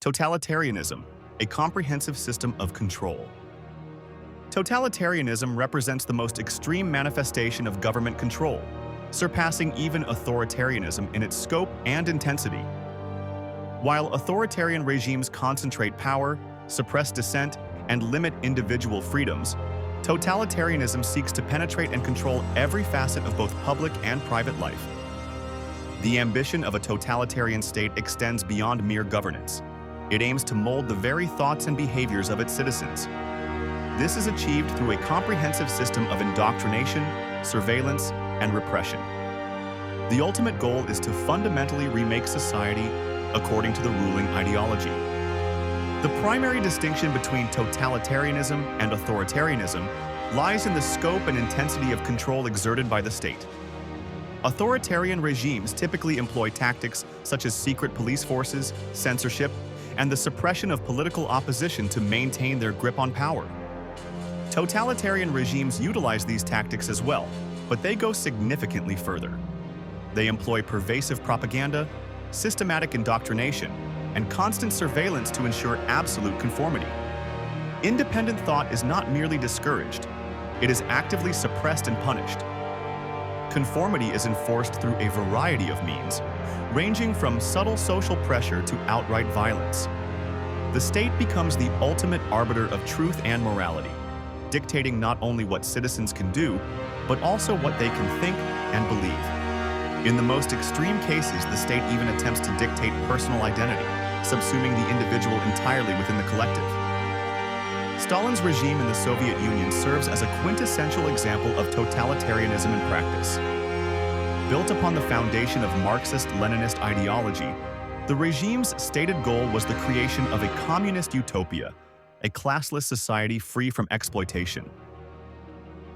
Totalitarianism, a comprehensive system of control. Totalitarianism represents the most extreme manifestation of government control, surpassing even authoritarianism in its scope and intensity. While authoritarian regimes concentrate power, suppress dissent, and limit individual freedoms, totalitarianism seeks to penetrate and control every facet of both public and private life. The ambition of a totalitarian state extends beyond mere governance. It aims to mold the very thoughts and behaviors of its citizens. This is achieved through a comprehensive system of indoctrination, surveillance, and repression. The ultimate goal is to fundamentally remake society according to the ruling ideology. The primary distinction between totalitarianism and authoritarianism lies in the scope and intensity of control exerted by the state. Authoritarian regimes typically employ tactics such as secret police forces, censorship, and the suppression of political opposition to maintain their grip on power. Totalitarian regimes utilize these tactics as well, but they go significantly further. They employ pervasive propaganda, systematic indoctrination, and constant surveillance to ensure absolute conformity. Independent thought is not merely discouraged, it is actively suppressed and punished. Conformity is enforced through a variety of means, ranging from subtle social pressure to outright violence. The state becomes the ultimate arbiter of truth and morality, dictating not only what citizens can do, but also what they can think and believe. In the most extreme cases, the state even attempts to dictate personal identity, subsuming the individual entirely within the collective. Stalin's regime in the Soviet Union serves as a quintessential example of totalitarianism in practice. Built upon the foundation of Marxist-Leninist ideology, the regime's stated goal was the creation of a communist utopia, a classless society free from exploitation.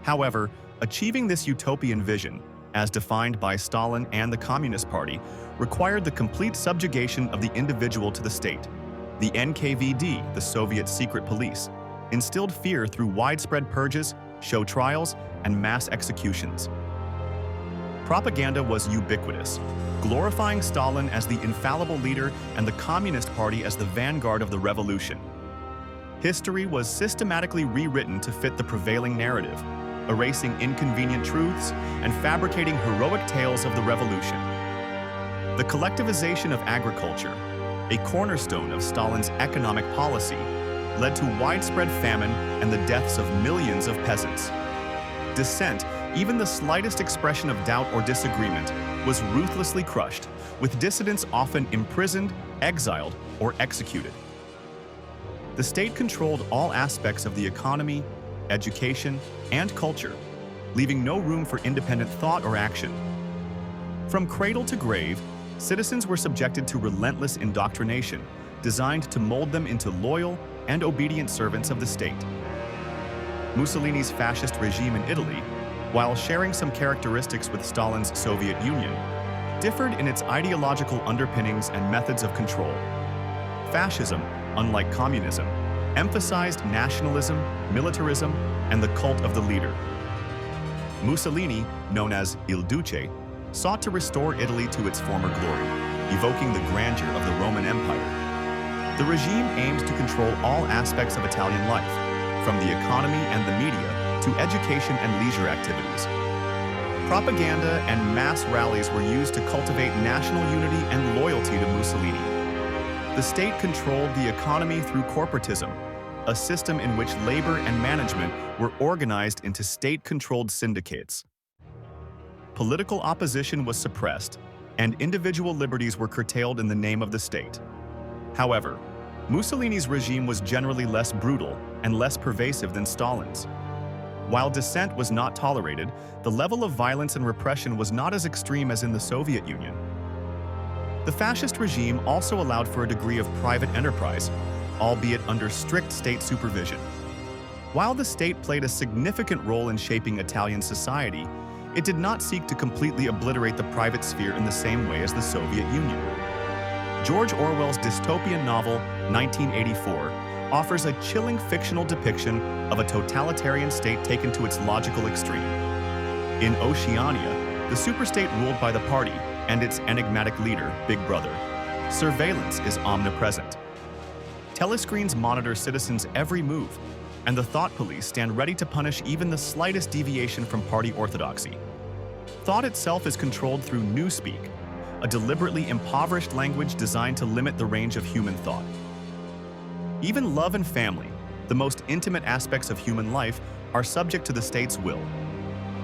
However, achieving this utopian vision, as defined by Stalin and the Communist Party, required the complete subjugation of the individual to the state. The NKVD, the Soviet secret police, instilled fear through widespread purges, show trials, and mass executions. Propaganda was ubiquitous, glorifying Stalin as the infallible leader and the Communist Party as the vanguard of the revolution. History was systematically rewritten to fit the prevailing narrative, erasing inconvenient truths and fabricating heroic tales of the revolution. The collectivization of agriculture, a cornerstone of Stalin's economic policy, led to widespread famine and the deaths of millions of peasants. Dissent, even the slightest expression of doubt or disagreement, was ruthlessly crushed, with dissidents often imprisoned, exiled, or executed. The state controlled all aspects of the economy, education, and culture, leaving no room for independent thought or action. From cradle to grave, citizens were subjected to relentless indoctrination, designed to mold them into loyal and obedient servants of the state. Mussolini's fascist regime in Italy, while sharing some characteristics with Stalin's Soviet Union, differed in its ideological underpinnings and methods of control. Fascism, unlike communism, emphasized nationalism, militarism, and the cult of the leader. Mussolini, known as Il Duce, sought to restore Italy to its former glory, evoking the grandeur of the Roman Empire. The regime aimed to control all aspects of Italian life, from the economy and the media to education and leisure activities. Propaganda and mass rallies were used to cultivate national unity and loyalty to Mussolini. The state controlled the economy through corporatism, a system in which labor and management were organized into state-controlled syndicates. Political opposition was suppressed, and individual liberties were curtailed in the name of the state. However, Mussolini's regime was generally less brutal and less pervasive than Stalin's. While dissent was not tolerated, the level of violence and repression was not as extreme as in the Soviet Union. The fascist regime also allowed for a degree of private enterprise, albeit under strict state supervision. While the state played a significant role in shaping Italian society, it did not seek to completely obliterate the private sphere in the same way as the Soviet Union. George Orwell's dystopian novel, 1984, offers a chilling fictional depiction of a totalitarian state taken to its logical extreme. In Oceania, the superstate ruled by the party and its enigmatic leader, Big Brother, surveillance is omnipresent. Telescreens monitor citizens' every move, and the thought police stand ready to punish even the slightest deviation from party orthodoxy. Thought itself is controlled through newspeak, a deliberately impoverished language designed to limit the range of human thought. Even love and family, the most intimate aspects of human life, are subject to the state's will.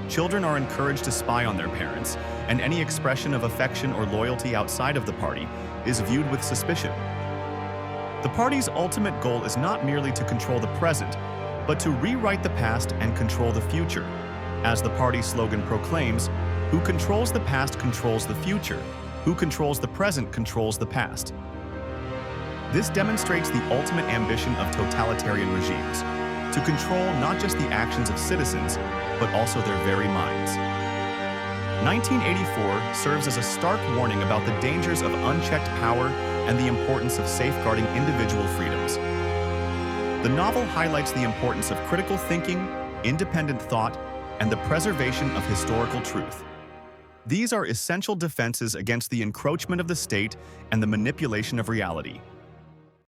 Children are encouraged to spy on their parents, and any expression of affection or loyalty outside of the party is viewed with suspicion. The party's ultimate goal is not merely to control the present, but to rewrite the past and control the future. As the party's slogan proclaims, "Who controls the past controls the future. Who controls the present controls the past." This demonstrates the ultimate ambition of totalitarian regimes, to control not just the actions of citizens, but also their very minds. 1984 serves as a stark warning about the dangers of unchecked power and the importance of safeguarding individual freedoms. The novel highlights the importance of critical thinking, independent thought, and the preservation of historical truth. These are essential defenses against the encroachment of the state and the manipulation of reality.